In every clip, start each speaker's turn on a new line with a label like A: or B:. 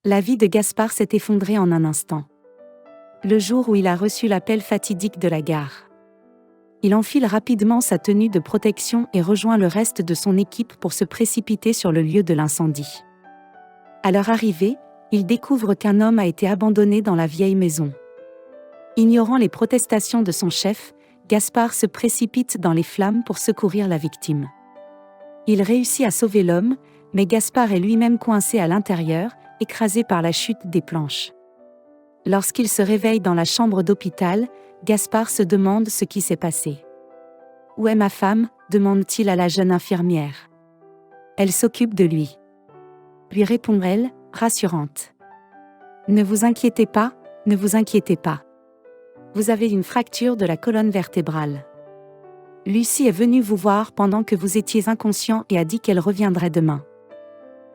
A: La vie de Gaspard s'est effondrée en un instant. Le jour où il a reçu l'appel fatidique de la gare. Il enfile rapidement sa tenue de protection et rejoint le reste de son équipe pour se précipiter sur le lieu de l'incendie. À leur arrivée, il découvre qu'un homme a été abandonné dans la vieille maison. Ignorant les protestations de son chef, Gaspard se précipite dans les flammes pour secourir la victime. Il réussit à sauver l'homme, mais Gaspard est lui-même coincé à l'intérieur, écrasé par la chute des planches. Lorsqu'il se réveille dans la chambre d'hôpital, Gaspard se demande ce qui s'est passé. « Où est ma femme ?» demande-t-il à la jeune infirmière. « Elle s'occupe de lui. » lui répond-elle, rassurante. « Ne vous inquiétez pas, ne vous inquiétez pas. Vous avez une fracture de la colonne vertébrale. Lucie est venue vous voir pendant que vous étiez inconscient et a dit qu'elle reviendrait demain. »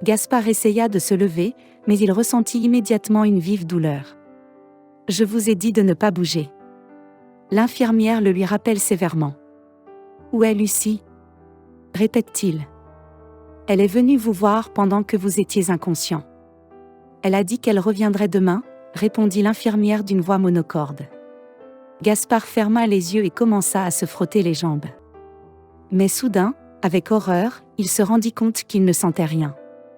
A: Gaspard essaya de se lever, mais il ressentit immédiatement une vive douleur. « Je vous ai dit de ne pas bouger. » L'infirmière le lui rappelle sévèrement. « Où est Lucie ?» répète-t-il. « Elle est venue vous voir pendant que vous étiez inconscient. Elle a dit qu'elle reviendrait demain, » répondit l'infirmière d'une voix monocorde. Gaspard ferma les yeux et commença à se frotter les jambes. Mais soudain, avec horreur, il se rendit compte qu'il ne sentait rien.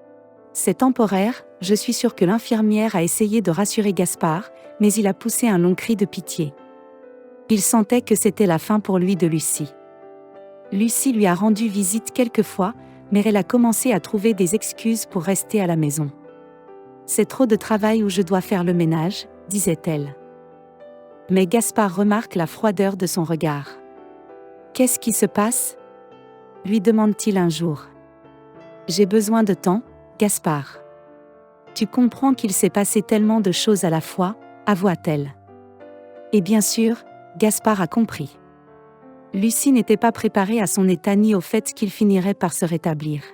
A: « C'est temporaire, je suis sûr que l'infirmière a essayé de rassurer Gaspard, mais il a poussé un long cri de pitié. Il sentait que c'était la fin pour lui de Lucie. Lucie lui a rendu visite quelques fois, mais elle a commencé à trouver des excuses pour rester à la maison. « C'est trop de travail où je dois faire le ménage », disait-elle. Mais Gaspard remarque la froideur de son regard. « Qu'est-ce qui se passe ?» lui demande-t-il un jour. « J'ai besoin de temps, Gaspard. Tu comprends qu'il s'est passé tellement de choses à la fois, avoua-t-elle. Et bien sûr, Gaspard a compris. Lucie n'était pas préparée à son état ni au fait qu'il finirait par se rétablir.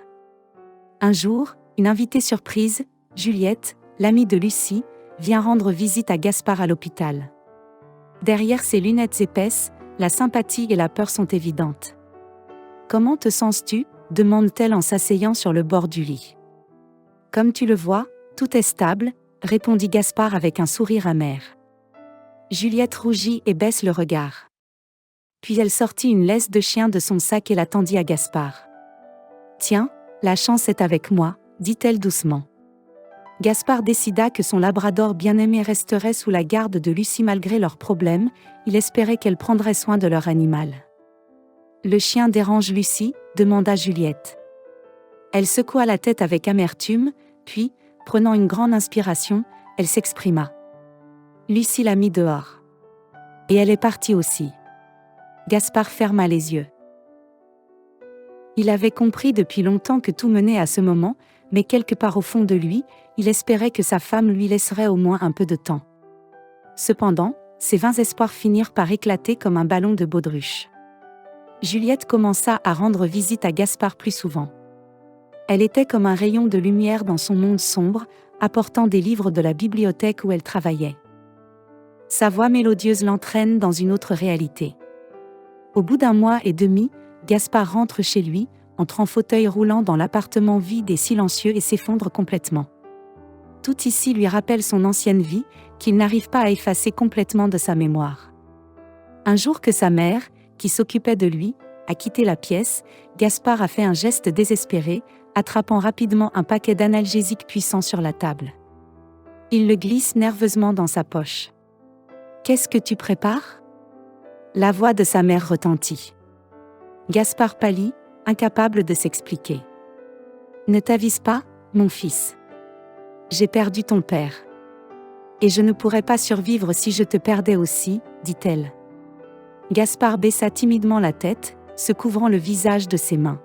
A: Un jour, une invitée surprise, Juliette, l'amie de Lucie, vient rendre visite à Gaspard à l'hôpital. Derrière ses lunettes épaisses, la sympathie et la peur sont évidentes. « Comment te sens-tu » demande-t-elle en s'asseyant sur le bord du lit. « Comme tu le vois, tout est stable », répondit Gaspard avec un sourire amer. Juliette rougit et baisse le regard. Puis elle sortit une laisse de chien de son sac et la tendit à Gaspard. « Tiens, la chance est avec moi », dit-elle doucement. Gaspard décida que son labrador bien-aimé resterait sous la garde de Lucie malgré leurs problèmes, il espérait qu'elle prendrait soin de leur animal. « Le chien dérange Lucie ?» demanda Juliette. Elle secoua la tête avec amertume, puis, prenant une grande inspiration, elle s'exprima. Lucie l'a mis dehors. Et elle est partie aussi. Gaspard ferma les yeux. Il avait compris depuis longtemps que tout menait à ce moment, mais quelque part au fond de lui, il espérait que sa femme lui laisserait au moins un peu de temps. Cependant, ses vains espoirs finirent par éclater comme un ballon de baudruche. Juliette commença à rendre visite à Gaspard plus souvent. Elle était comme un rayon de lumière dans son monde sombre, apportant des livres de la bibliothèque où elle travaillait. Sa voix mélodieuse l'entraîne dans une autre réalité. Au bout d'un mois et demi, Gaspard rentre chez lui, entre en fauteuil roulant dans l'appartement vide et silencieux et s'effondre complètement. Tout ici lui rappelle son ancienne vie, qu'il n'arrive pas à effacer complètement de sa mémoire. Un jour que sa mère, qui s'occupait de lui, a quitté la pièce, Gaspard a fait un geste désespéré, attrapant rapidement un paquet d'analgésiques puissants sur la table. Il le glisse nerveusement dans sa poche. « Qu'est-ce que tu prépares ?» La voix de sa mère retentit. Gaspard pâlit, incapable de s'expliquer. « Ne t'avise pas, mon fils. J'ai perdu ton père. Et je ne pourrais pas survivre si je te perdais aussi, dit-elle. Gaspard baissa timidement la tête, se couvrant le visage de ses mains.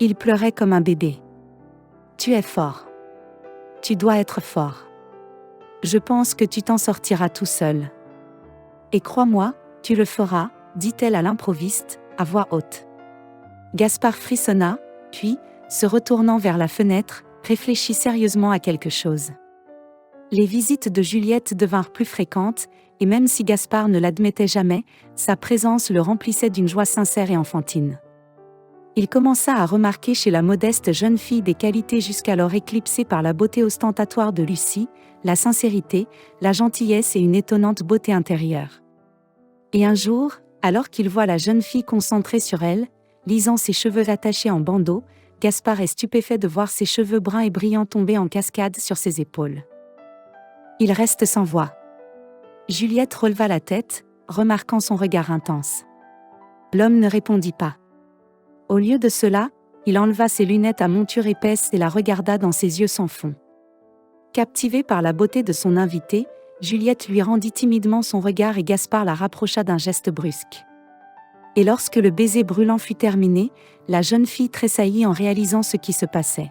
A: Il pleurait comme un bébé. « Tu es fort. Tu dois être fort. Je pense que tu t'en sortiras tout seul. Et crois-moi, tu le feras, dit-elle à l'improviste, à voix haute. Gaspard frissonna, puis, se retournant vers la fenêtre, réfléchit sérieusement à quelque chose. Les visites de Juliette devinrent plus fréquentes, et même si Gaspard ne l'admettait jamais, sa présence le remplissait d'une joie sincère et enfantine. Il commença à remarquer chez la modeste jeune fille des qualités jusqu'alors éclipsées par la beauté ostentatoire de Lucie, la sincérité, la gentillesse et une étonnante beauté intérieure. Et un jour, alors qu'il voit la jeune fille concentrée sur elle, lisant ses cheveux attachés en bandeau, Gaspard est stupéfait de voir ses cheveux bruns et brillants tomber en cascade sur ses épaules. Il reste sans voix. Juliette releva la tête, remarquant son regard intense. L'homme ne répondit pas. Au lieu de cela, il enleva ses lunettes à monture épaisse et la regarda dans ses yeux sans fond. Captivée par la beauté de son invité, Juliette lui rendit timidement son regard et Gaspard la rapprocha d'un geste brusque. Et lorsque le baiser brûlant fut terminé, la jeune fille tressaillit en réalisant ce qui se passait.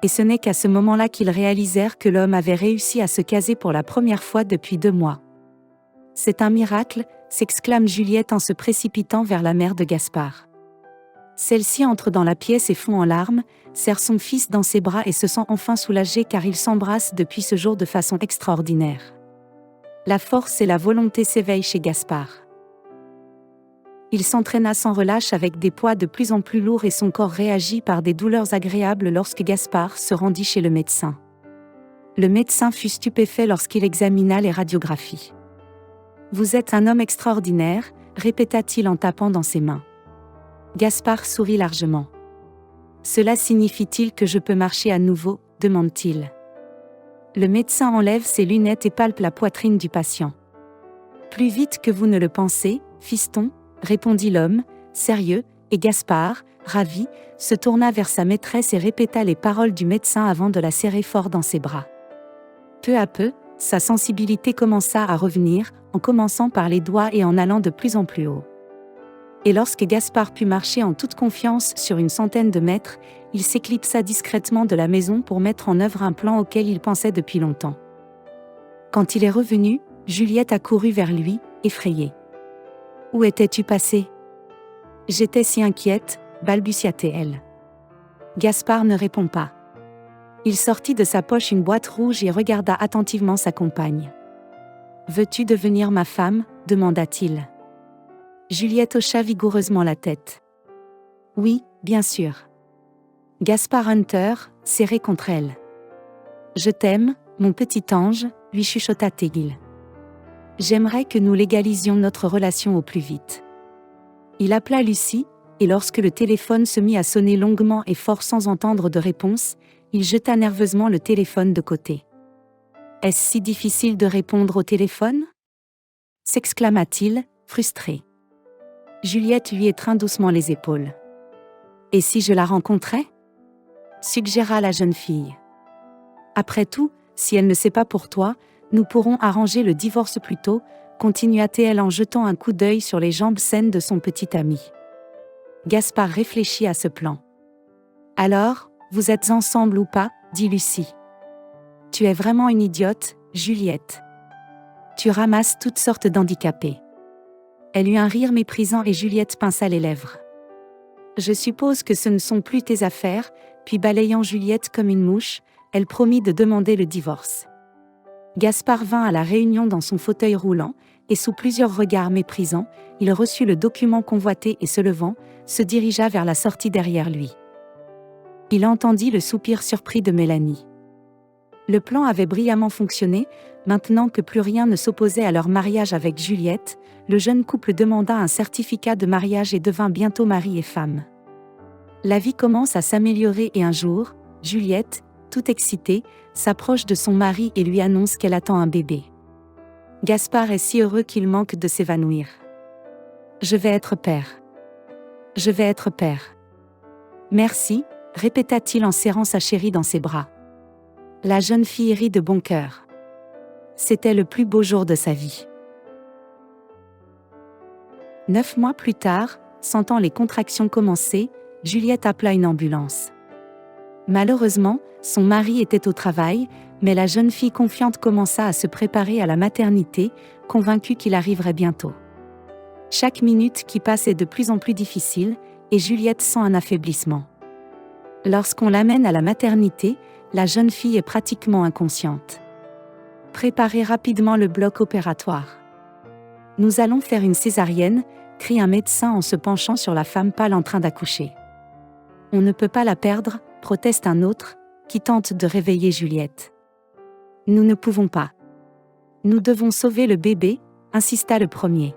A: Et ce n'est qu'à ce moment-là qu'ils réalisèrent que l'homme avait réussi à se caser pour la première fois depuis 2 mois. « C'est un miracle !» s'exclame Juliette en se précipitant vers la mère de Gaspard. Celle-ci entre dans la pièce et fond en larmes, serre son fils dans ses bras et se sent enfin soulagée car ils s'embrassent depuis ce jour de façon extraordinaire. La force et la volonté s'éveillent chez Gaspard. Il s'entraîna sans relâche avec des poids de plus en plus lourds et son corps réagit par des douleurs agréables lorsque Gaspard se rendit chez le médecin. Le médecin fut stupéfait lorsqu'il examina les radiographies. « Vous êtes un homme extraordinaire », répéta-t-il en tapant dans ses mains. Gaspard sourit largement. « Cela signifie-t-il que je peux marcher à nouveau ?» demande-t-il. Le médecin enlève ses lunettes et palpe la poitrine du patient. « Plus vite que vous ne le pensez, fiston », répondit l'homme, sérieux, et Gaspard, ravi, se tourna vers sa maîtresse et répéta les paroles du médecin avant de la serrer fort dans ses bras. Peu à peu, sa sensibilité commença à revenir, en commençant par les doigts et en allant de plus en plus haut. Et lorsque Gaspard put marcher en toute confiance sur une centaine de mètres, il s'éclipsa discrètement de la maison pour mettre en œuvre un plan auquel il pensait depuis longtemps. Quand il est revenu, Juliette accourut vers lui, effrayée. « Où étais-tu passé ? » « J'étais si inquiète, balbutia-t-elle. Gaspard ne répond pas. Il sortit de sa poche une boîte rouge et regarda attentivement sa compagne. « Veux-tu devenir ma femme ?» demanda-t-il. Juliette hocha vigoureusement la tête. « Oui, bien sûr. » Gaspard Hunter, serré contre elle. « Je t'aime, mon petit ange », lui chuchota-t-il. « J'aimerais que nous légalisions notre relation au plus vite. » Il appela Lucie, et lorsque le téléphone se mit à sonner longuement et fort sans entendre de réponse, il jeta nerveusement le téléphone de côté. « Est-ce si difficile de répondre au téléphone ?» s'exclama-t-il, frustré. Juliette lui étreint doucement les épaules. « Et si je la rencontrais ?» suggéra la jeune fille. « Après tout, si elle ne sait pas pour toi, nous pourrons arranger le divorce plus tôt, continua-t-elle en jetant un coup d'œil sur les jambes saines de son petit ami. Gaspard réfléchit à ce plan. « Alors, vous êtes ensemble ou pas ?» dit Lucie. « Tu es vraiment une idiote, Juliette. Tu ramasses toutes sortes d'handicapés. » Elle eut un rire méprisant et Juliette pinça les lèvres. « Je suppose que ce ne sont plus tes affaires », puis balayant Juliette comme une mouche, elle promit de demander le divorce. Gaspard vint à la réunion dans son fauteuil roulant, et sous plusieurs regards méprisants, il reçut le document convoité et se levant, se dirigea vers la sortie derrière lui. Il entendit le soupir surpris de Mélanie. Le plan avait brillamment fonctionné, maintenant que plus rien ne s'opposait à leur mariage avec Juliette, le jeune couple demanda un certificat de mariage et devint bientôt mari et femme. La vie commence à s'améliorer et un jour, Juliette, toute excitée, s'approche de son mari et lui annonce qu'elle attend un bébé. Gaspard est si heureux qu'il manque de s'évanouir. « Je vais être père. Je vais être père. » « Merci », répéta-t-il en serrant sa chérie dans ses bras. La jeune fille rit de bon cœur. C'était le plus beau jour de sa vie. 9 mois plus tard, sentant les contractions commencer, Juliette appela une ambulance. Malheureusement, son mari était au travail, mais la jeune fille confiante commença à se préparer à la maternité, convaincue qu'il arriverait bientôt. Chaque minute qui passe est de plus en plus difficile, et Juliette sent un affaiblissement. Lorsqu'on l'amène à la maternité, la jeune fille est pratiquement inconsciente. Préparez rapidement le bloc opératoire. Nous allons faire une césarienne, crie un médecin en se penchant sur la femme pâle en train d'accoucher. On ne peut pas la perdre, proteste un autre, qui tente de réveiller Juliette. Nous ne pouvons pas. Nous devons sauver le bébé, insista le premier.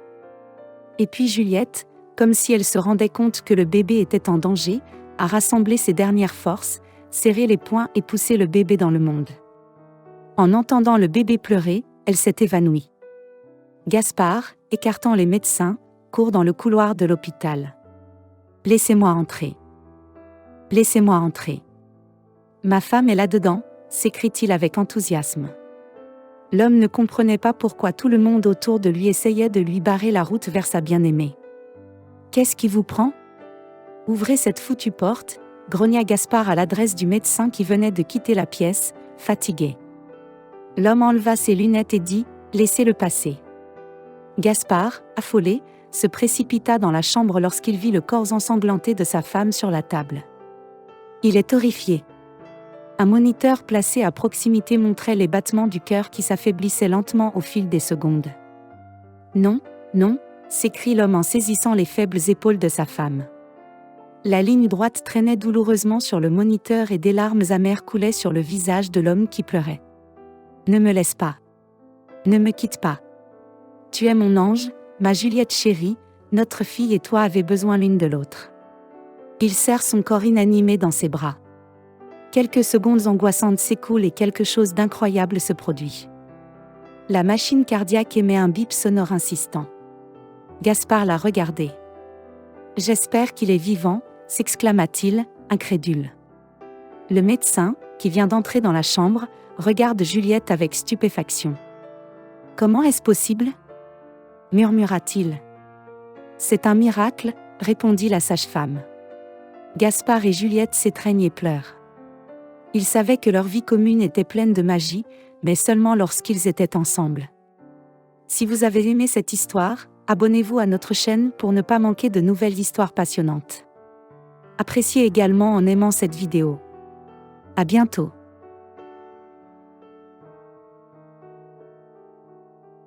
A: Et puis Juliette, comme si elle se rendait compte que le bébé était en danger, a rassemblé ses dernières forces, serré les poings et poussé le bébé dans le monde. En entendant le bébé pleurer, elle s'est évanouie. Gaspard, écartant les médecins, court dans le couloir de l'hôpital. « Laissez-moi entrer. Laissez-moi entrer. Ma femme est là-dedans », s'écrie-t-il avec enthousiasme. L'homme ne comprenait pas pourquoi tout le monde autour de lui essayait de lui barrer la route vers sa bien-aimée. « Qu'est-ce qui vous prend ? Ouvrez cette foutue porte », grogna Gaspard à l'adresse du médecin qui venait de quitter la pièce, fatigué. L'homme enleva ses lunettes et dit « Laissez-le passer ». Gaspard, affolé, se précipita dans la chambre lorsqu'il vit le corps ensanglanté de sa femme sur la table. Il est horrifié. Un moniteur placé à proximité montrait les battements du cœur qui s'affaiblissaient lentement au fil des secondes. « Non, non », s'écrie l'homme en saisissant les faibles épaules de sa femme. La ligne droite traînait douloureusement sur le moniteur et des larmes amères coulaient sur le visage de l'homme qui pleurait. « Ne me laisse pas. Ne me quitte pas. Tu es mon ange, ma Juliette chérie, notre fille et toi avez besoin l'une de l'autre. » Il serre son corps inanimé dans ses bras. Quelques secondes angoissantes s'écoulent et quelque chose d'incroyable se produit. La machine cardiaque émet un bip sonore insistant. Gaspard l'a regardé. « J'espère qu'il est vivant », s'exclama-t-il, incrédule. Le médecin, qui vient d'entrer dans la chambre, regarde Juliette avec stupéfaction. « Comment est-ce possible ? » murmura-t-il. « C'est un miracle », répondit la sage-femme. Gaspard et Juliette s'étreignent et pleurent. Ils savaient que leur vie commune était pleine de magie, mais seulement lorsqu'ils étaient ensemble. Si vous avez aimé cette histoire, abonnez-vous à notre chaîne pour ne pas manquer de nouvelles histoires passionnantes. Appréciez également en aimant cette vidéo. À bientôt.